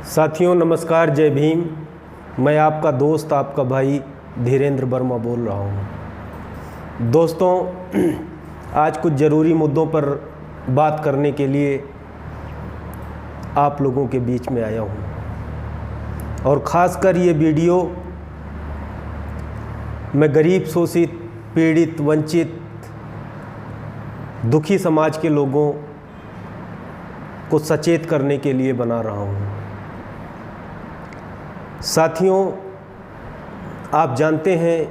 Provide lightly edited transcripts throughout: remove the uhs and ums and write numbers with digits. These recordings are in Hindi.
साथियों नमस्कार, जय भीम। मैं आपका दोस्त, आपका भाई धीरेन्द्र वर्मा बोल रहा हूँ। दोस्तों, आज कुछ ज़रूरी मुद्दों पर बात करने के लिए आप लोगों के बीच में आया हूँ और ख़ासकर ये वीडियो मैं गरीब, शोषित, पीड़ित, वंचित, दुखी समाज के लोगों को सचेत करने के लिए बना रहा हूँ। साथियों, आप जानते हैं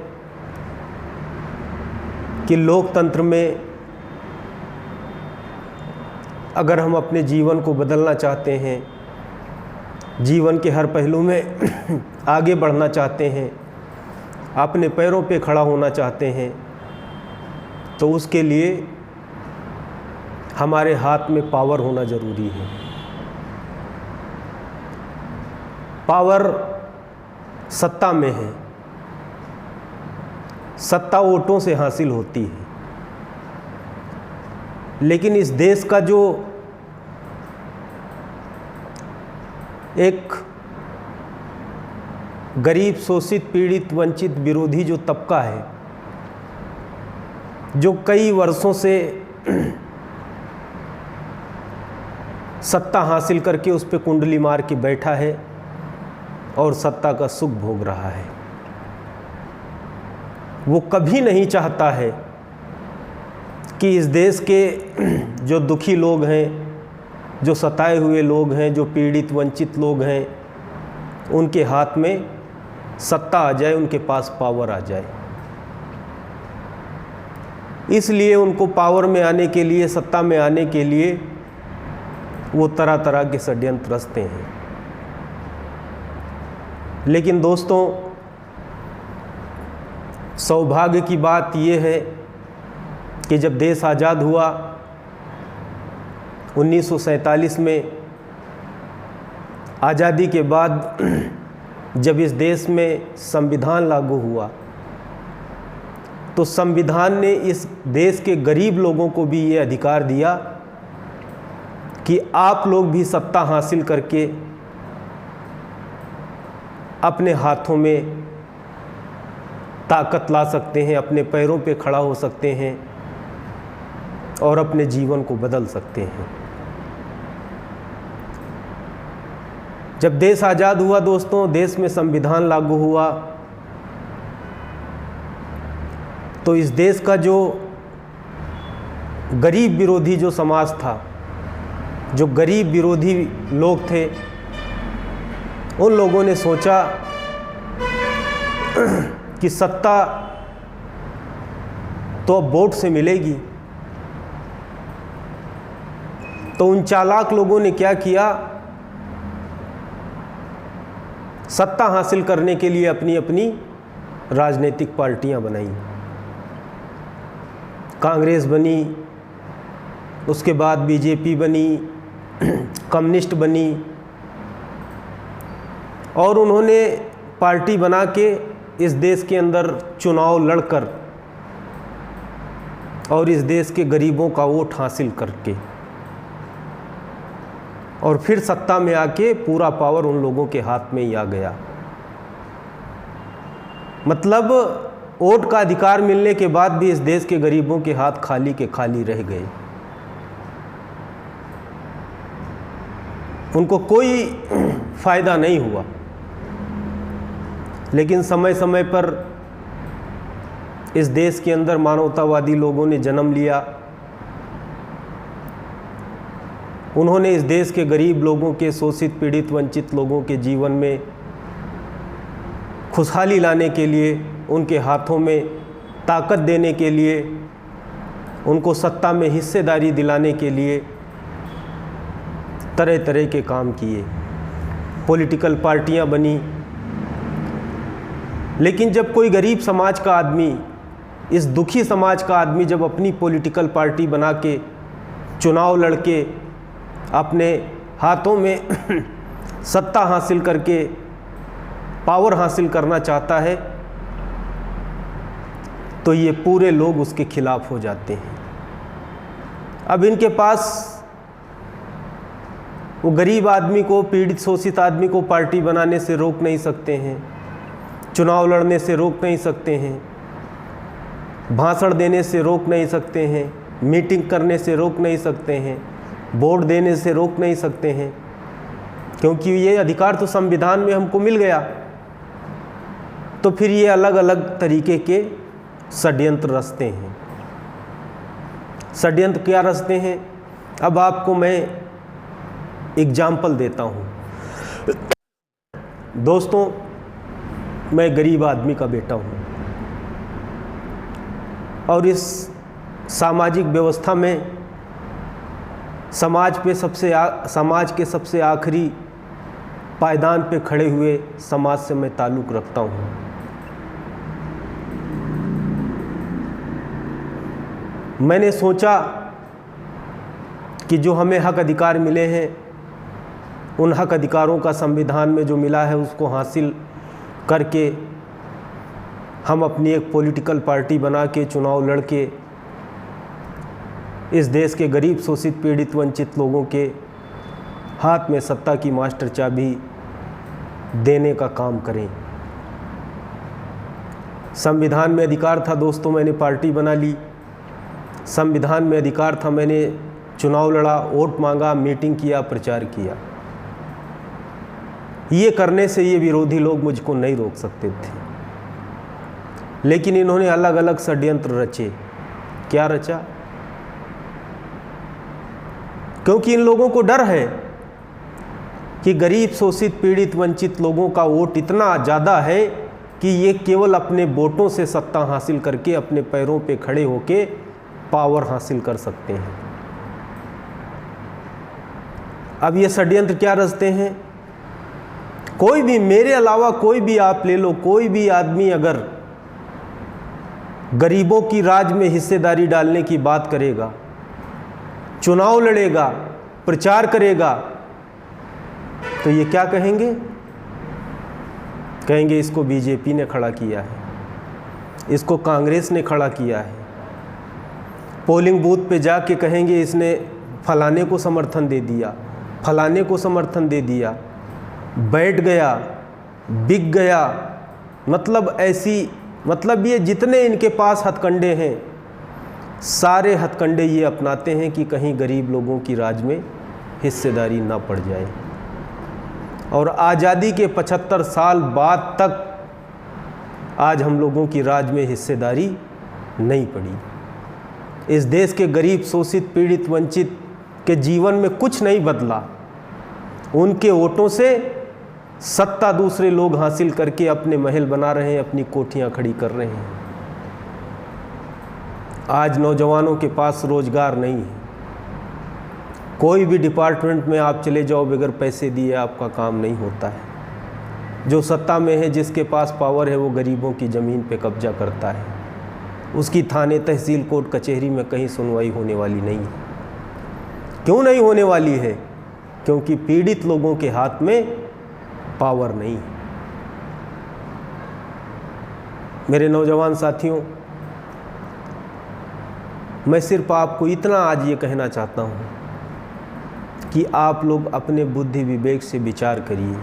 कि लोकतंत्र में अगर हम अपने जीवन को बदलना चाहते हैं, जीवन के हर पहलू में आगे बढ़ना चाहते हैं, अपने पैरों पे खड़ा होना चाहते हैं, तो उसके लिए हमारे हाथ में पावर होना ज़रूरी है। पावर सत्ता में है। सत्ता वोटों से हासिल होती है, लेकिन इस देश का जो एक गरीब, शोषित, पीड़ित, वंचित, विरोधी जो तबका है, जो कई वर्षों से सत्ता हासिल करके उस पर कुंडली मार के बैठा है और सत्ता का सुख भोग रहा है, वो कभी नहीं चाहता है कि इस देश के जो दुखी लोग हैं, जो सताए हुए लोग हैं, जो पीड़ित, वंचित लोग हैं, उनके हाथ में सत्ता आ जाए, उनके पास पावर आ जाए। इसलिए उनको पावर में आने के लिए, सत्ता में आने के लिए वो तरह तरह के षड्यंत्र रचते हैं। लेकिन दोस्तों, सौभाग्य की बात यह है कि जब देश आज़ाद हुआ 1947 में, आज़ादी के बाद जब इस देश में संविधान लागू हुआ, तो संविधान ने इस देश के गरीब लोगों को भी ये अधिकार दिया कि आप लोग भी सत्ता हासिल करके अपने हाथों में ताकत ला सकते हैं, अपने पैरों पे खड़ा हो सकते हैं और अपने जीवन को बदल सकते हैं। जब देश आज़ाद हुआ दोस्तों, देश में संविधान लागू हुआ, तो इस देश का जो गरीब विरोधी जो समाज था, जो गरीब विरोधी लोग थे, उन लोगों ने सोचा कि सत्ता तो अब वोट से मिलेगी। तो उन चालाक लोगों ने क्या किया, सत्ता हासिल करने के लिए अपनी अपनी राजनीतिक पार्टियां बनाई। कांग्रेस बनी, उसके बाद बीजेपी बनी, कम्युनिस्ट बनी, और उन्होंने पार्टी बना के इस देश के अंदर चुनाव लड़कर और इस देश के गरीबों का वोट हासिल करके और फिर सत्ता में आके पूरा पावर उन लोगों के हाथ में ही आ गया। मतलब वोट का अधिकार मिलने के बाद भी इस देश के गरीबों के हाथ खाली के खाली रह गए। उनको कोई फायदा नहीं हुआ। लेकिन समय समय पर इस देश के अंदर मानवतावादी लोगों ने जन्म लिया। उन्होंने इस देश के गरीब लोगों के, शोषित, पीड़ित, वंचित लोगों के जीवन में खुशहाली लाने के लिए, उनके हाथों में ताकत देने के लिए, उनको सत्ता में हिस्सेदारी दिलाने के लिए तरह तरह के काम किए। पॉलिटिकल पार्टियां बनी। लेकिन जब कोई गरीब समाज का आदमी, इस दुखी समाज का आदमी जब अपनी पॉलिटिकल पार्टी बना के चुनाव लड़के अपने हाथों में सत्ता हासिल करके पावर हासिल करना चाहता है, तो ये पूरे लोग उसके खिलाफ हो जाते हैं। अब इनके पास वो गरीब आदमी को, पीड़ित शोषित आदमी को पार्टी बनाने से रोक नहीं सकते हैं, चुनाव लड़ने से रोक नहीं सकते हैं, भाषण देने से रोक नहीं सकते हैं, मीटिंग करने से रोक नहीं सकते हैं, वोट देने से रोक नहीं सकते हैं, क्योंकि ये अधिकार तो संविधान में हमको मिल गया। तो फिर ये अलग अलग तरीके के षड्यंत्र रचते हैं। षड्यंत्र क्या रचते हैं? अब आपको मैं एग्जाम्पल देता हूँ। दोस्तों, मैं गरीब आदमी का बेटा हूँ और इस सामाजिक व्यवस्था में समाज के सबसे आखिरी पायदान पे खड़े हुए समाज से मैं ताल्लुक़ रखता हूँ। मैंने सोचा कि जो हमें हक अधिकार मिले हैं, उन हक अधिकारों का संविधान में जो मिला है उसको हासिल करके हम अपनी एक पॉलिटिकल पार्टी बना के चुनाव लड़के इस देश के गरीब, शोषित, पीड़ित, वंचित लोगों के हाथ में सत्ता की मास्टर चाबी देने का काम करें। संविधान में अधिकार था दोस्तों, मैंने पार्टी बना ली। संविधान में अधिकार था, मैंने चुनाव लड़ा, वोट मांगा, मीटिंग किया, प्रचार किया। ये करने से ये विरोधी लोग मुझको नहीं रोक सकते थे, लेकिन इन्होंने अलग अलग षड्यंत्र रचे। क्या रचा? क्योंकि इन लोगों को डर है कि गरीब, शोषित, पीड़ित, वंचित लोगों का वोट इतना ज़्यादा है कि ये केवल अपने वोटों से सत्ता हासिल करके अपने पैरों पे खड़े होके पावर हासिल कर सकते हैं। अब ये षड्यंत्र क्या रचते हैं? कोई भी, मेरे अलावा कोई भी आप ले लो, कोई भी आदमी अगर गरीबों की राज में हिस्सेदारी डालने की बात करेगा, चुनाव लड़ेगा, प्रचार करेगा, तो ये क्या कहेंगे? कहेंगे इसको बीजेपी ने खड़ा किया है, इसको कांग्रेस ने खड़ा किया है। पोलिंग बूथ पे जाके कहेंगे इसने फलाने को समर्थन दे दिया, फलाने को समर्थन दे दिया, बैठ गया, बिक गया। मतलब ये जितने इनके पास हथकंडे हैं, सारे हथकंडे ये अपनाते हैं कि कहीं गरीब लोगों की राज में हिस्सेदारी ना पड़ जाए। और आज़ादी के 75 साल बाद तक आज हम लोगों की राज में हिस्सेदारी नहीं पड़ी। इस देश के गरीब, शोषित, पीड़ित, वंचित के जीवन में कुछ नहीं बदला। उनके वोटों से सत्ता दूसरे लोग हासिल करके अपने महल बना रहे हैं, अपनी कोठियां खड़ी कर रहे हैं। आज नौजवानों के पास रोजगार नहीं है। कोई भी डिपार्टमेंट में आप चले जाओ, बगैर पैसे दिए आपका काम नहीं होता है। जो सत्ता में है, जिसके पास पावर है, वो गरीबों की ज़मीन पे कब्जा करता है। उसकी थाने, तहसील, कोर्ट, कचहरी में कहीं सुनवाई होने वाली नहीं है। क्यों नहीं होने वाली है? क्योंकि पीड़ित लोगों के हाथ में पावर नहीं है। मेरे नौजवान साथियों, मैं सिर्फ आपको इतना आज ये कहना चाहता हूँ कि आप लोग अपने बुद्धि विवेक से विचार करिए,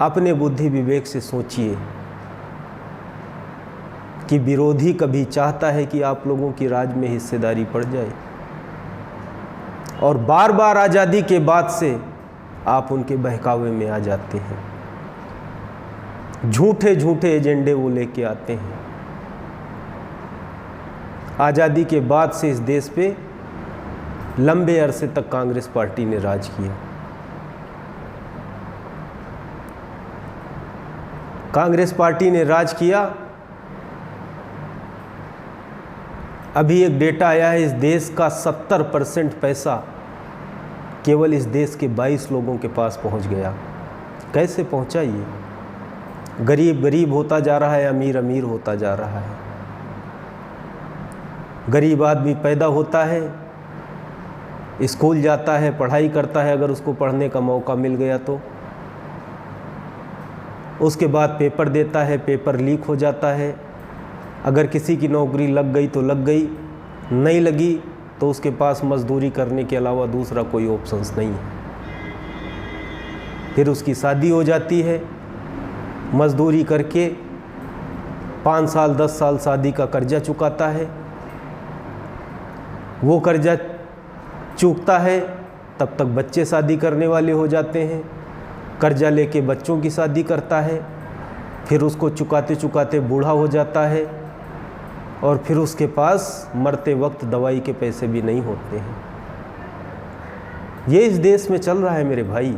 अपने बुद्धि विवेक से सोचिए कि विरोधी कभी चाहता है कि आप लोगों की राज में हिस्सेदारी पड़ जाए, और बार बार आज़ादी के बाद से आप उनके बहकावे में आ जाते हैं। झूठे झूठे एजेंडे वो लेके आते हैं। आज़ादी के बाद से इस देश पे लंबे अरसे तक कांग्रेस पार्टी ने राज किया। कांग्रेस पार्टी ने राज किया। अभी एक डेटा आया है, इस देश का 70% पैसा केवल इस देश के 22 लोगों के पास पहुंच गया। कैसे पहुंचा? ये गरीब गरीब होता जा रहा है, अमीर अमीर होता जा रहा है। गरीब आदमी पैदा होता है, स्कूल जाता है, पढ़ाई करता है, अगर उसको पढ़ने का मौका मिल गया तो उसके बाद पेपर देता है, पेपर लीक हो जाता है। अगर किसी की नौकरी लग गई तो लग गई, नहीं लगी तो उसके पास मजदूरी करने के अलावा दूसरा कोई ऑप्शंस नहीं है। फिर उसकी शादी हो जाती है, मजदूरी करके 5 साल 10 साल शादी का कर्जा चुकाता है। वो कर्जा चूकता है, तब तक बच्चे शादी करने वाले हो जाते हैं। कर्जा लेके बच्चों की शादी करता है, फिर उसको चुकाते चुकाते बूढ़ा हो जाता है और फिर उसके पास मरते वक्त दवाई के पैसे भी नहीं होते हैं। ये इस देश में चल रहा है मेरे भाई।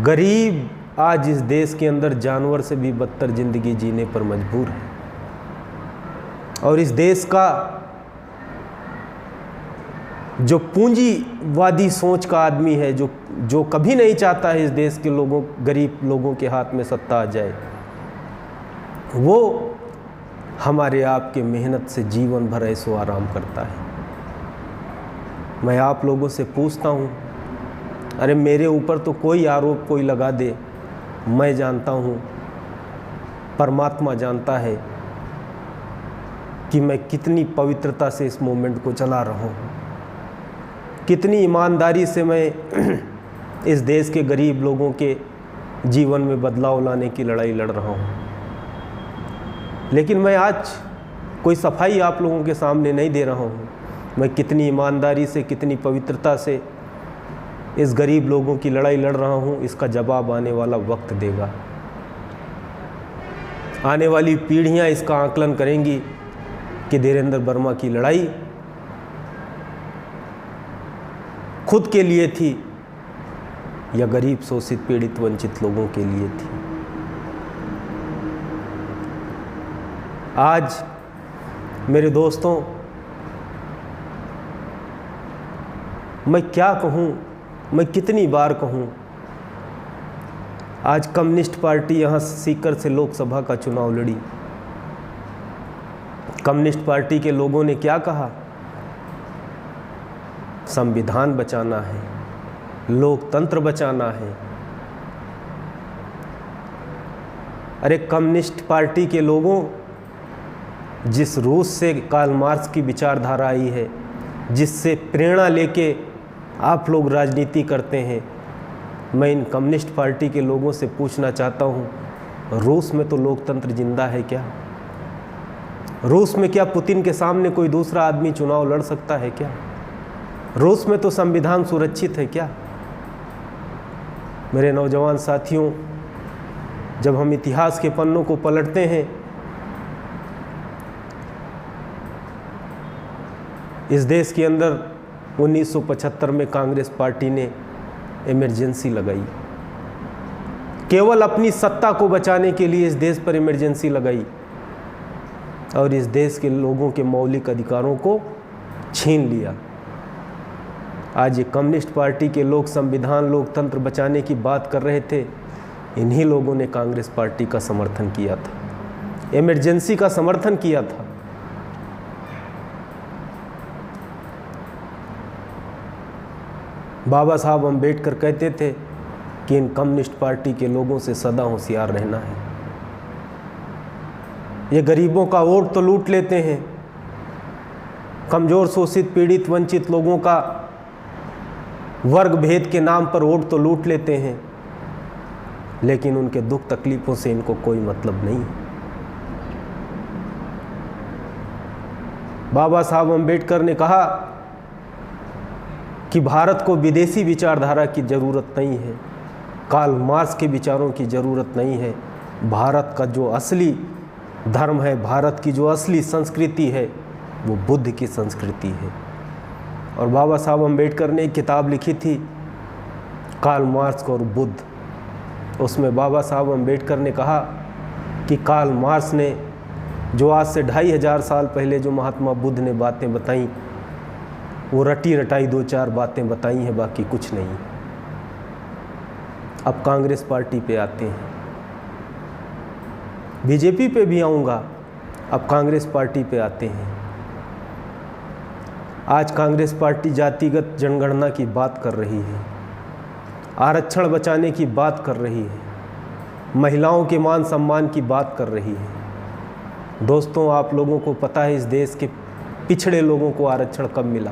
गरीब आज इस देश के अंदर जानवर से भी बदतर जिंदगी जीने पर मजबूर है। और इस देश का जो पूंजीवादी सोच का आदमी है, जो कभी नहीं चाहता है इस देश के लोगों, गरीब लोगों के हाथ में सत्ता आ जाए, वो हमारे आपके मेहनत से जीवन भर ऐसो आराम करता है। मैं आप लोगों से पूछता हूँ, अरे मेरे ऊपर तो कोई आरोप कोई लगा दे, मैं जानता हूँ, परमात्मा जानता है कि मैं कितनी पवित्रता से इस मोमेंट को चला रहा हूँ, कितनी ईमानदारी से मैं इस देश के गरीब लोगों के जीवन में बदलाव लाने की लड़ाई लड़ रहा हूँ। लेकिन मैं आज कोई सफाई आप लोगों के सामने नहीं दे रहा हूँ। मैं कितनी ईमानदारी से, कितनी पवित्रता से इस गरीब लोगों की लड़ाई लड़ रहा हूँ, इसका जवाब आने वाला वक्त देगा। आने वाली पीढ़ियाँ इसका आकलन करेंगी कि धीरेंद्र वर्मा की लड़ाई खुद के लिए थी या गरीब, शोषित, पीड़ित, वंचित लोगों के लिए थी। आज मेरे दोस्तों, मैं क्या कहूँ, मैं कितनी बार कहूँ, आज कम्युनिस्ट पार्टी यहाँ सीकर से लोकसभा का चुनाव लड़ी। कम्युनिस्ट पार्टी के लोगों ने क्या कहा? संविधान बचाना है, लोकतंत्र बचाना है। अरे कम्युनिस्ट पार्टी के लोगों, जिस रूस से कार्ल मार्क्स की विचारधारा आई है, जिससे प्रेरणा लेके आप लोग राजनीति करते हैं, मैं इन कम्युनिस्ट पार्टी के लोगों से पूछना चाहता हूँ, रूस में तो लोकतंत्र जिंदा है क्या? रूस में क्या पुतिन के सामने कोई दूसरा आदमी चुनाव लड़ सकता है क्या? रूस में तो संविधान सुरक्षित है क्या? मेरे नौजवान साथियों, जब हम इतिहास के पन्नों को पलटते हैं, इस देश के अंदर 1975 में कांग्रेस पार्टी ने इमरजेंसी लगाई। केवल अपनी सत्ता को बचाने के लिए इस देश पर इमरजेंसी लगाई और इस देश के लोगों के मौलिक अधिकारों को छीन लिया। आज ये कम्युनिस्ट पार्टी के लोग संविधान, लोकतंत्र बचाने की बात कर रहे थे, इन्हीं लोगों ने कांग्रेस पार्टी का समर्थन किया था, इमरजेंसी का समर्थन किया था। बाबा साहब अम्बेडकर कहते थे कि इन कम्युनिस्ट पार्टी के लोगों से सदा होशियार रहना है। ये गरीबों का वोट तो लूट लेते हैं, कमज़ोर, शोषित, पीड़ित, वंचित लोगों का वर्ग भेद के नाम पर वोट तो लूट लेते हैं, लेकिन उनके दुख तकलीफ़ों से इनको कोई मतलब नहीं है। बाबा साहब अम्बेडकर ने कहा कि भारत को विदेशी विचारधारा की ज़रूरत नहीं है, कार्ल मार्क्स के विचारों की ज़रूरत नहीं है। भारत का जो असली धर्म है, भारत की जो असली संस्कृति है, वो बुद्ध की संस्कृति है। और बाबा साहब अम्बेडकर ने एक किताब लिखी थी, कार्ल मार्क्स और बुद्ध। उसमें बाबा साहब अम्बेडकर ने कहा कि कार्ल मार्क्स ने जो आज से 2500 साल पहले जो महात्मा बुद्ध ने बातें बताई, वो रटी रटाई 2-4 बातें बताई हैं, बाकी कुछ नहीं। अब कांग्रेस पार्टी पे आते हैं, बीजेपी पे भी आऊँगा, अब कांग्रेस पार्टी पे आते हैं। आज कांग्रेस पार्टी जातिगत जनगणना की बात कर रही है, आरक्षण बचाने की बात कर रही है, महिलाओं के मान सम्मान की बात कर रही है। दोस्तों, आप लोगों को पता है इस देश के पिछड़े लोगों को आरक्षण कब मिला?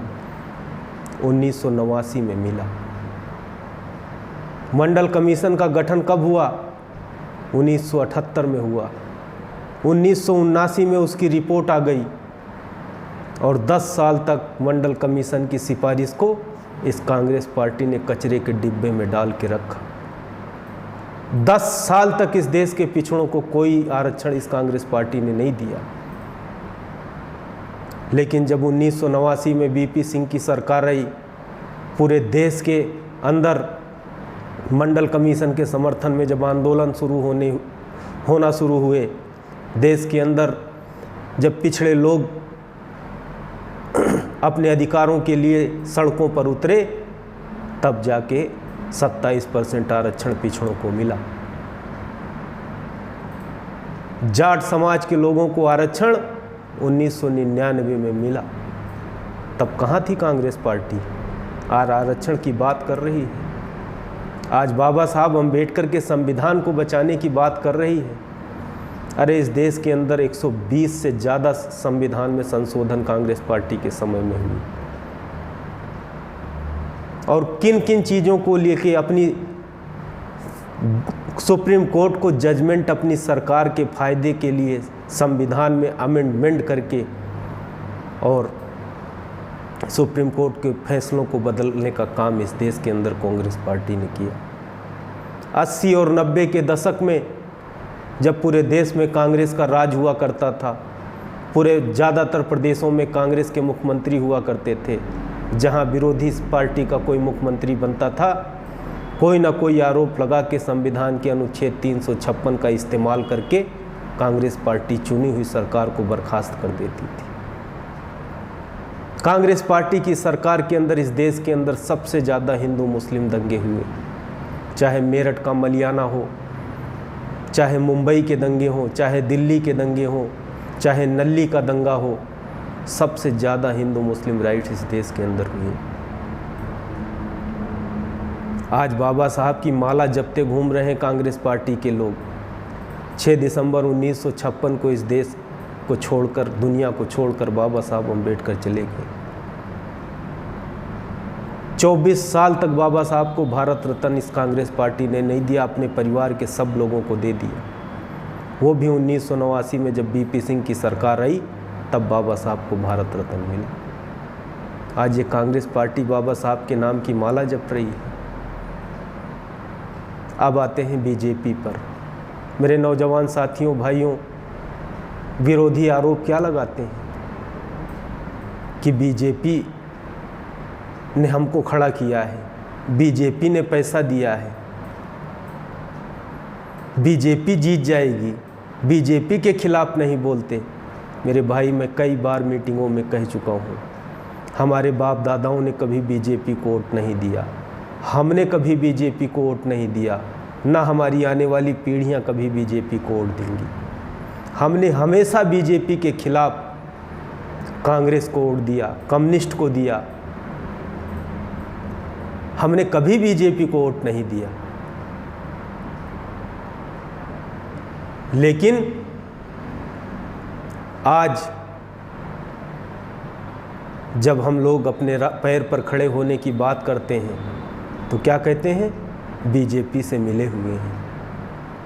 1989 में मिला। मंडल कमीशन का गठन कब हुआ? 1978 में हुआ। 1979 में उसकी रिपोर्ट आ गई और 10 साल तक मंडल कमीशन की सिफारिश को इस कांग्रेस पार्टी ने कचरे के डिब्बे में डाल के रखा। 10 साल तक इस देश के पिछड़ों को कोई आरक्षण इस कांग्रेस पार्टी ने नहीं दिया। लेकिन जब 1989 में बीपी सिंह की सरकार रही, पूरे देश के अंदर मंडल कमीशन के समर्थन में जब आंदोलन होना शुरू हुए, देश के अंदर जब पिछड़े लोग अपने अधिकारों के लिए सड़कों पर उतरे, तब जाके 27% आरक्षण पिछड़ों को मिला। जाट समाज के लोगों को आरक्षण 1999 में मिला। तब कहाँ थी कांग्रेस पार्टी? आज आरक्षण की बात कर रही है। आज बाबा साहब अम्बेडकर के संविधान को बचाने की बात कर रही है। अरे इस देश के अंदर 120 से ज़्यादा संविधान में संशोधन कांग्रेस पार्टी के समय में हुई, और किन किन चीज़ों को लेके अपनी सुप्रीम कोर्ट को जजमेंट अपनी सरकार के फायदे के लिए संविधान में अमेंडमेंट करके और सुप्रीम कोर्ट के फैसलों को बदलने का काम इस देश के अंदर कांग्रेस पार्टी ने किया। 80 और 90 के दशक में जब पूरे देश में कांग्रेस का राज हुआ करता था, पूरे ज़्यादातर प्रदेशों में कांग्रेस के मुख्यमंत्री हुआ करते थे, जहां विरोधी पार्टी का कोई मुख्यमंत्री बनता था, कोई ना कोई आरोप लगा के संविधान के अनुच्छेद 356 का इस्तेमाल करके कांग्रेस पार्टी चुनी हुई सरकार को बर्खास्त कर देती थी। कांग्रेस पार्टी की सरकार के अंदर इस देश के अंदर सबसे ज़्यादा हिंदू मुस्लिम दंगे हुए, चाहे मेरठ का मलियाना हो, चाहे मुंबई के दंगे हों, चाहे दिल्ली के दंगे हों, चाहे नल्ली का दंगा हो, सबसे ज़्यादा हिंदू मुस्लिम राइट्स इस देश के अंदर हुए। आज बाबा साहब की माला जपते घूम रहे हैं कांग्रेस पार्टी के लोग। 6 दिसंबर 1956 को इस देश को छोड़कर, दुनिया को छोड़कर बाबा साहब अम्बेडकर चले गए। 24 साल तक बाबा साहब को भारत रत्न इस कांग्रेस पार्टी ने नहीं दिया, अपने परिवार के सब लोगों को दे दिया। वो भी 1989 में जब बीपी सिंह की सरकार आई, तब बाबा साहब को भारत रत्न मिला। आज ये कांग्रेस पार्टी बाबा साहब के नाम की माला जप रही है। अब आते हैं बीजेपी पर। मेरे नौजवान साथियों, भाइयों, विरोधी आरोप क्या लगाते हैं कि बीजेपी ने हमको खड़ा किया है, बीजेपी ने पैसा दिया है, बीजेपी जीत जाएगी, बीजेपी के खिलाफ नहीं बोलते। मेरे भाई, मैं कई बार मीटिंगों में कह चुका हूँ, हमारे बाप दादाओं ने कभी बीजेपी को वोट नहीं दिया, हमने कभी बीजेपी को वोट नहीं दिया, ना हमारी आने वाली पीढ़ियाँ कभी बीजेपी को वोट देंगी। हमने हमेशा बीजेपी के खिलाफ कांग्रेस को वोट दिया, कम्युनिस्ट को दिया, हमने कभी बीजेपी को वोट नहीं दिया। लेकिन आज जब हम लोग अपने पैर पर खड़े होने की बात करते हैं तो क्या कहते हैं? बीजेपी से मिले हुए हैं,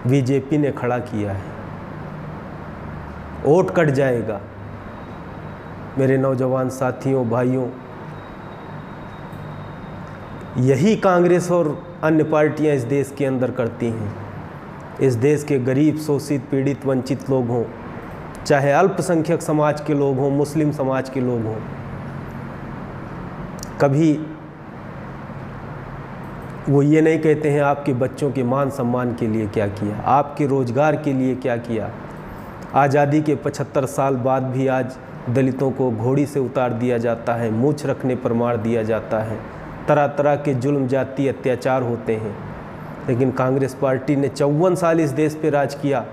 बीजेपी ने खड़ा किया है, वोट कट जाएगा। मेरे नौजवान साथियों, भाइयों, यही कांग्रेस और अन्य पार्टियां इस देश के अंदर करती हैं। इस देश के गरीब, शोषित, पीड़ित, वंचित लोग हों, चाहे अल्पसंख्यक समाज के लोग हों, मुस्लिम समाज के लोग हों, कभी वो ये नहीं कहते हैं आपके बच्चों के मान सम्मान के लिए क्या किया, आपके रोजगार के लिए क्या किया। आज़ादी के 75 साल बाद भी आज दलितों को घोड़ी से उतार दिया जाता है, मूंछ रखने पर मार दिया जाता है, तरह तरह के जुल्म, जाति, अत्याचार होते हैं। लेकिन कांग्रेस पार्टी ने 54 साल इस देश पे राज किया,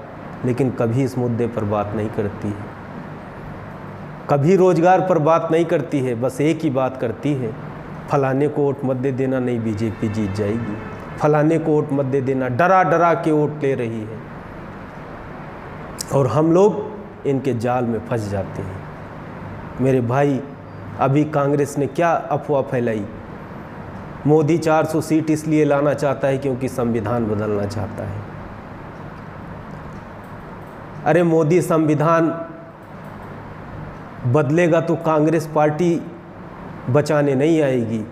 लेकिन कभी इस मुद्दे पर बात नहीं करती है, कभी रोजगार पर बात नहीं करती है। बस एक ही बात करती है, फलाने को वोट मत दे देना, नहीं बीजेपी जीत जाएगी, फलाने को वोट मत दे देना, डरा डरा के वोट ले रही है। और हम लोग इनके जाल में फंस जाते हैं। मेरे भाई, अभी कांग्रेस ने क्या अफवाह फैलाई, मोदी 400 सीट इसलिए लाना चाहता है क्योंकि संविधान बदलना चाहता है। अरे मोदी संविधान बदलेगा तो कांग्रेस पार्टी बचाने नहीं आएगी।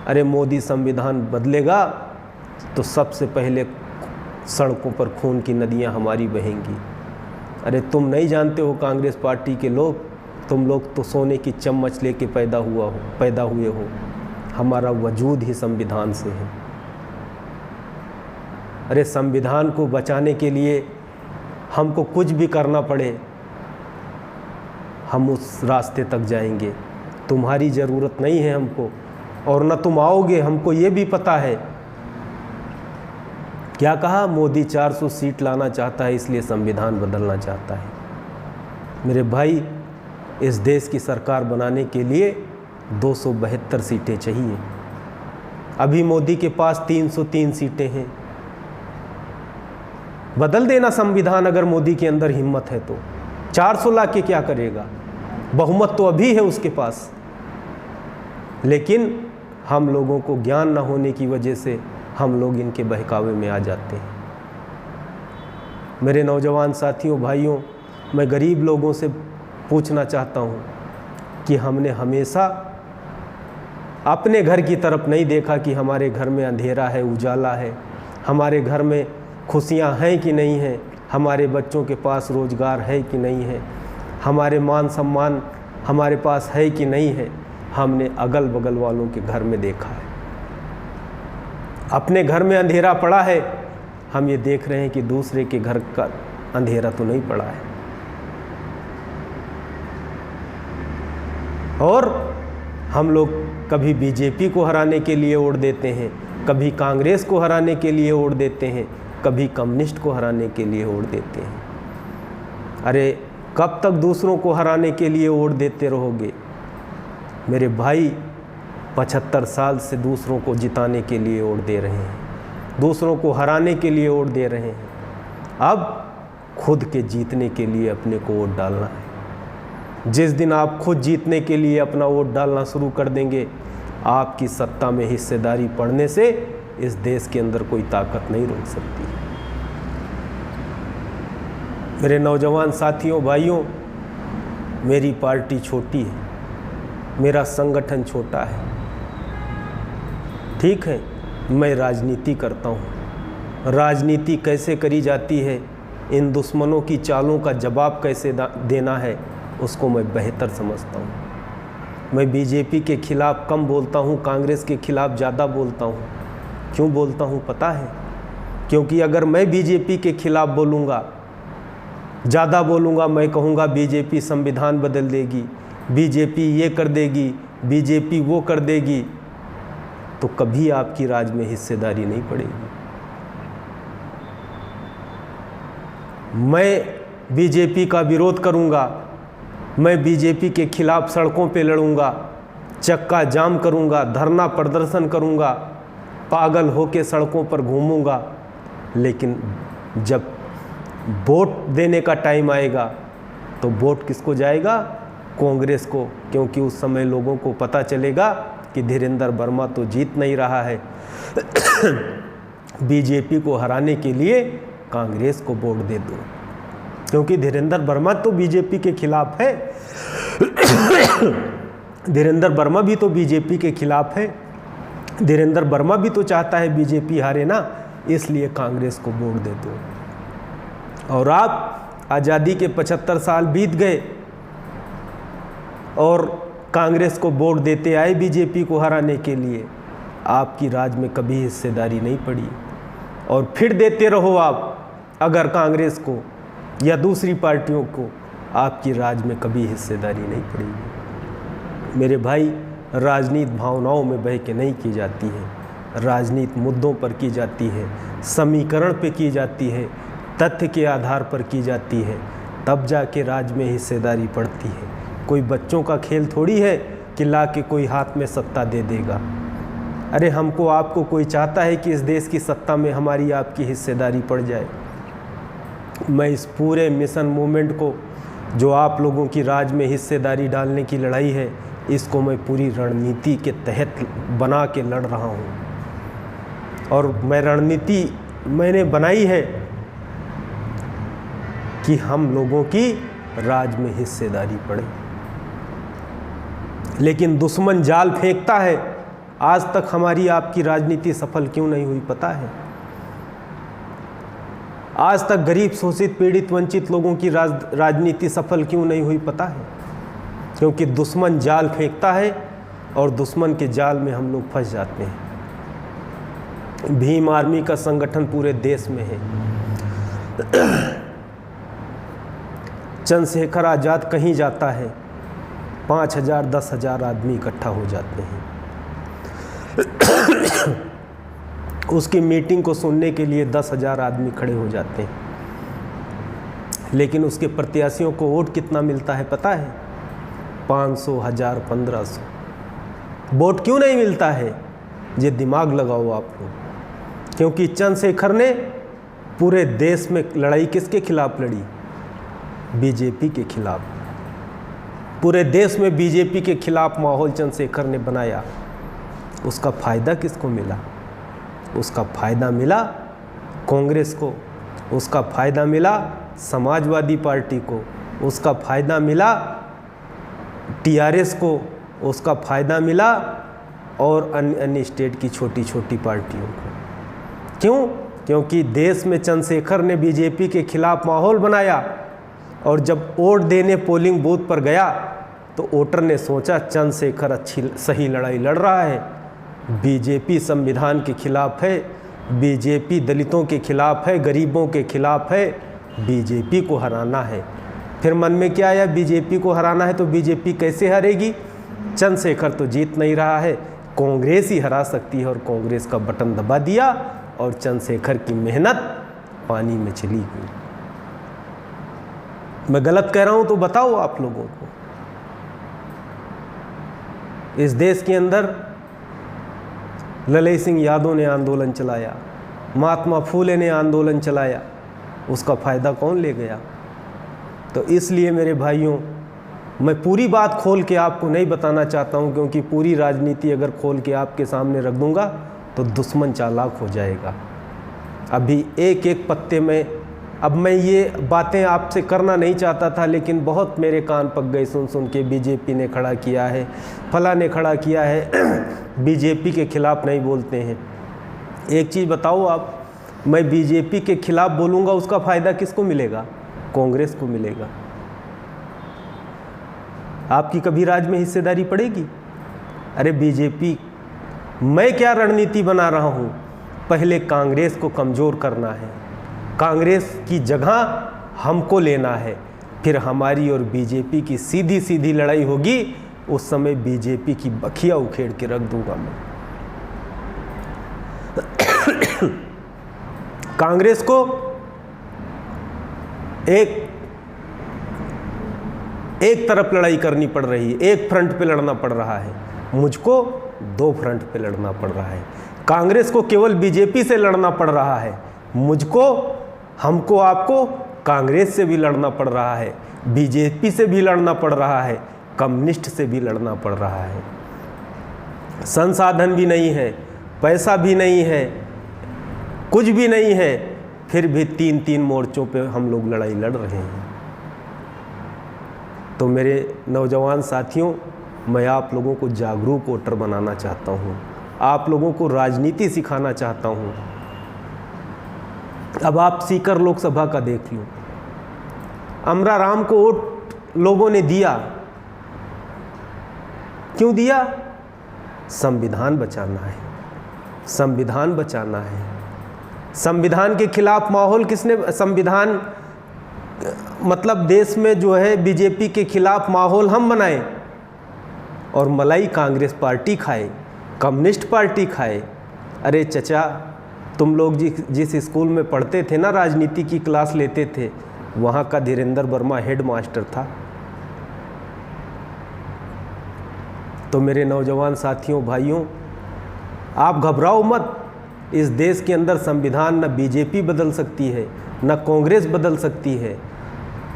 अरे मोदी संविधान बदलेगा तो सबसे पहले सड़कों पर खून की नदियां हमारी बहेंगी। अरे तुम नहीं जानते हो कांग्रेस पार्टी के लोग, तुम लोग तो सोने की चम्मच लेके पैदा हुए हो। हमारा वजूद ही संविधान से है। अरे संविधान को बचाने के लिए हमको कुछ भी करना पड़े, हम उस रास्ते तक जाएंगे। तुम्हारी ज़रूरत नहीं है हमको, और न तुम आओगे, हमको ये भी पता है। क्या कहा? मोदी 400 सीट लाना चाहता है इसलिए संविधान बदलना चाहता है। मेरे भाई, इस देश की सरकार बनाने के लिए 272 सीटें चाहिए। अभी मोदी के पास 303 सीटें हैं। बदल देना संविधान अगर मोदी के अंदर हिम्मत है तो। 400 ला के क्या करेगा? बहुमत तो अभी है उसके पास, लेकिन हम लोगों को ज्ञान न होने की वजह से हम लोग इनके बहकावे में आ जाते हैं। मेरे नौजवान साथियों, भाइयों, मैं गरीब लोगों से पूछना चाहता हूँ कि हमने हमेशा अपने घर की तरफ नहीं देखा कि हमारे घर में अंधेरा है, उजाला है, हमारे घर में खुशियाँ हैं कि नहीं हैं, हमारे बच्चों के पास रोज़गार है कि नहीं है, हमारे मान सम्मान हमारे पास है कि नहीं है। हमने अगल बगल वालों के घर में देखा है। अपने घर में अंधेरा पड़ा है, हम ये देख रहे हैं कि दूसरे के घर का अंधेरा तो नहीं पड़ा है। और हम लोग कभी बीजेपी को हराने के लिए वोट देते हैं, कभी कांग्रेस को हराने के लिए वोट देते हैं, कभी कम्युनिस्ट को हराने के लिए वोट देते हैं। अरे कब तक दूसरों को हराने के लिए वोट देते रहोगे? मेरे भाई, 75 साल से दूसरों को जिताने के लिए वोट दे रहे हैं, दूसरों को हराने के लिए वोट दे रहे हैं। अब खुद के जीतने के लिए अपने को वोट डालना है। जिस दिन आप खुद जीतने के लिए अपना वोट डालना शुरू कर देंगे, आपकी सत्ता में हिस्सेदारी पड़ने से इस देश के अंदर कोई ताकत नहीं रोक सकती। मेरे नौजवान साथियों, भाइयों, मेरी पार्टी छोटी है, मेरा संगठन छोटा है, ठीक है। मैं राजनीति करता हूँ। राजनीति कैसे करी जाती है, इन दुश्मनों की चालों का जवाब कैसे देना है, उसको मैं बेहतर समझता हूँ। मैं बीजेपी के खिलाफ कम बोलता हूँ, कांग्रेस के खिलाफ ज़्यादा बोलता हूँ। क्यों बोलता हूँ पता है? क्योंकि अगर मैं बीजेपी के खिलाफ बोलूँगा, ज़्यादा बोलूँगा, मैं कहूँगा बीजेपी संविधान बदल देगी, बीजेपी ये कर देगी, बीजेपी वो कर देगी, तो कभी आपकी राज में हिस्सेदारी नहीं पड़ेगी। मैं बीजेपी का विरोध करूँगा, मैं बीजेपी के खिलाफ सड़कों पे लड़ूँगा, चक्का जाम करूँगा, धरना प्रदर्शन करूँगा, पागल होके सड़कों पर घूमूँगा, लेकिन जब वोट देने का टाइम आएगा तो वोट किसको जाएगा? कांग्रेस को, क्योंकि उस समय लोगों को पता चलेगा कि धीरेंद्र वर्मा तो जीत नहीं रहा है। बीजेपी को हराने के लिए कांग्रेस को वोट दे दो, क्योंकि धीरेंद्र वर्मा तो बीजेपी के खिलाफ है। धीरेंद्र वर्मा भी तो बीजेपी के खिलाफ है। धीरेंद्र वर्मा भी तो चाहता है बीजेपी हारे ना, इसलिए कांग्रेस को वोट दे दो। और आप आज़ादी के 75 साल बीत गए और कांग्रेस को वोट देते आए बीजेपी को हराने के लिए, आपकी राज में कभी हिस्सेदारी नहीं पड़ी, और फिर देते रहो आप अगर कांग्रेस को या दूसरी पार्टियों को, आपकी राज में कभी हिस्सेदारी नहीं पड़ेगी। मेरे भाई, राजनीति भावनाओं में बह के नहीं की जाती है, राजनीति मुद्दों पर की जाती है, समीकरण पे की जाती है, तथ्य के आधार पर की जाती है, तब जाके राज में हिस्सेदारी पड़ती है। कोई बच्चों का खेल थोड़ी है कि ला के कोई हाथ में सत्ता दे देगा। अरे हमको आपको कोई चाहता है कि इस देश की सत्ता में हमारी आपकी हिस्सेदारी पड़ जाए। मैं इस पूरे मिशन मूवमेंट को जो आप लोगों की राज में हिस्सेदारी डालने की लड़ाई है, इसको मैं पूरी रणनीति के तहत बना के लड़ रहा हूँ। और मैं रणनीति मैंने बनाई है कि हम लोगों की राज में हिस्सेदारी पड़े। लेकिन दुश्मन जाल फेंकता है, आज तक हमारी आपकी राजनीति सफल क्यों नहीं हुई पता है? आज तक गरीब, शोषित, पीड़ित, वंचित लोगों की राजनीति सफल क्यों नहीं हुई पता है? क्योंकto दुश्मन जाल फेंकता है और दुश्मन के जाल में हम लोग फंस जाते हैं। भीम आर्मी का संगठन पूरे देश में है। चंद्रशेखर आज़ाद कहीं जाता है, 5,000 10,000 आदमी इकट्ठा हो जाते हैं। उसकी मीटिंग को सुनने के लिए 10,000 आदमी खड़े हो जाते हैं। लेकिन उसके प्रत्याशियों को वोट कितना मिलता है पता है? 500, 1000, 1500। वोट क्यों नहीं मिलता है? ये दिमाग लगाओ आप लोग। क्योंकि चंद्रशेखर ने पूरे देश में लड़ाई किसके खिलाफ लड़ी? बीजेपी के खिलाफ। पूरे देश में बीजेपी के खिलाफ माहौल चंद्रशेखर ने बनाया। उसका फ़ायदा किसको मिला? उसका फ़ायदा मिला कांग्रेस को, उसका फ़ायदा मिला समाजवादी पार्टी को, उसका फ़ायदा मिला टीआरएस को, उसका फ़ायदा मिला और अन्य स्टेट की छोटी छोटी पार्टियों को। क्यों? क्योंकि देश में चंद्रशेखर ने बीजेपी के खिलाफ माहौल बनाया। और जब वोट देने पोलिंग बूथ पर गया तो वोटर ने सोचा चंद्रशेखर सही लड़ाई लड़ रहा है। बीजेपी संविधान के खिलाफ है, बीजेपी दलितों के खिलाफ है, गरीबों के खिलाफ है, बीजेपी को हराना है। फिर मन में क्या आया? बीजेपी को हराना है तो बीजेपी कैसे हारेगी? चंद्रशेखर तो जीत नहीं रहा है, कांग्रेस ही हरा सकती है। और कांग्रेस का बटन दबा दिया और चंद्रशेखर की मेहनत पानी में चली गई। मैं गलत कह रहा हूं तो बताओ आप लोगों को। इस देश के अंदर ललई सिंह यादव ने आंदोलन चलाया, महात्मा फूले ने आंदोलन चलाया, उसका फ़ायदा कौन ले गया? तो इसलिए मेरे भाइयों, मैं पूरी बात खोल के आपको नहीं बताना चाहता हूं, क्योंकि पूरी राजनीति अगर खोल के आपके सामने रख दूंगा तो दुश्मन चालाक हो जाएगा। अभी एक एक पत्ते में, अब मैं ये बातें आपसे करना नहीं चाहता था, लेकिन बहुत मेरे कान पक गए सुन सुन के। बीजेपी ने खड़ा किया है, फला ने खड़ा किया है, बीजेपी के खिलाफ नहीं बोलते हैं। एक चीज़ बताओ आप, मैं बीजेपी के खिलाफ बोलूँगा, उसका फ़ायदा किसको मिलेगा? कांग्रेस को मिलेगा। आपकी कभी राज में हिस्सेदारी पड़ेगी? अरे बीजेपी, मैं क्या रणनीति बना रहा हूँ? पहले कांग्रेस को कमज़ोर करना है, कांग्रेस की जगह हमको लेना है, फिर हमारी और बीजेपी की सीधी सीधी लड़ाई होगी। उस समय बीजेपी की बखिया उखेड़ के रख दूंगा मैं। कांग्रेस को एक तरफ लड़ाई करनी पड़ रही है, एक फ्रंट पे लड़ना पड़ रहा है। मुझको 2 फ्रंट पे लड़ना पड़ रहा है। कांग्रेस को केवल बीजेपी से लड़ना पड़ रहा है, मुझको, हमको, आपको कांग्रेस से भी लड़ना पड़ रहा है, बीजेपी से भी लड़ना पड़ रहा है, कम्युनिस्ट से भी लड़ना पड़ रहा है। संसाधन भी नहीं है, पैसा भी नहीं है, कुछ भी नहीं है, फिर भी 3-3 मोर्चों पे हम लोग लड़ाई लड़ रहे हैं। तो मेरे नौजवान साथियों, मैं आप लोगों को जागरूक वोटर बनाना चाहता हूँ, आप लोगों को राजनीति सिखाना चाहता हूँ। अब आप सीकर लोकसभा का देख लो, अमरा राम को वोट लोगों ने दिया। क्यों दिया? संविधान बचाना है, संविधान बचाना है। संविधान के खिलाफ माहौल किसने? संविधान मतलब देश में जो है बीजेपी के खिलाफ माहौल हम बनाए और मलाई कांग्रेस पार्टी खाए, कम्युनिस्ट पार्टी खाए। अरे चचा, तुम लोग जिस स्कूल में पढ़ते थे ना, राजनीति की क्लास लेते थे, वहाँ का धीरेन्द्र वर्मा हेड मास्टर था। तो मेरे नौजवान साथियों, भाइयों, आप घबराओ मत। इस देश के अंदर संविधान न बीजेपी बदल सकती है, न कांग्रेस बदल सकती है।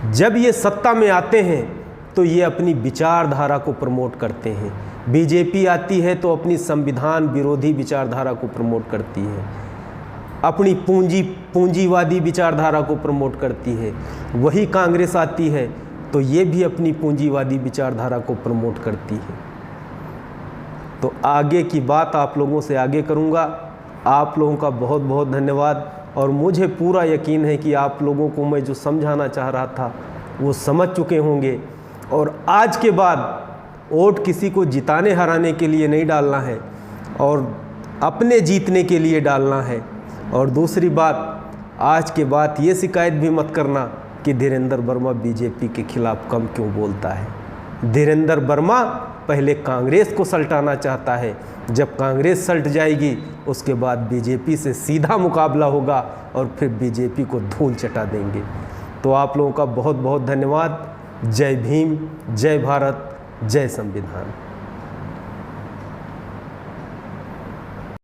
जब ये सत्ता में आते हैं तो ये अपनी विचारधारा को प्रमोट करते हैं। बीजेपी आती है तो अपनी संविधान विरोधी विचारधारा को प्रमोट करती है, अपनी पूंजीवादी विचारधारा को प्रमोट करती है। वही कांग्रेस आती है तो ये भी अपनी पूंजीवादी विचारधारा को प्रमोट करती है। तो आगे की बात आप लोगों से आगे करूँगा। आप लोगों का बहुत बहुत धन्यवाद, और मुझे पूरा यकीन है कि आप लोगों को मैं जो समझाना चाह रहा था वो समझ चुके होंगे। और आज के बाद वोट किसी को जिताने हराने के लिए नहीं डालना है और अपने जीतने के लिए डालना है। और दूसरी बात, आज के बाद ये शिकायत भी मत करना कि धीरेंद्र वर्मा बीजेपी के खिलाफ कम क्यों बोलता है। धीरेंद्र वर्मा पहले कांग्रेस को सल्टाना चाहता है, जब कांग्रेस सल्ट जाएगी उसके बाद बीजेपी से सीधा मुकाबला होगा और फिर बीजेपी को धूल चटा देंगे। तो आप लोगों का बहुत बहुत धन्यवाद। जय भीम, जय भारत, जय संविधान।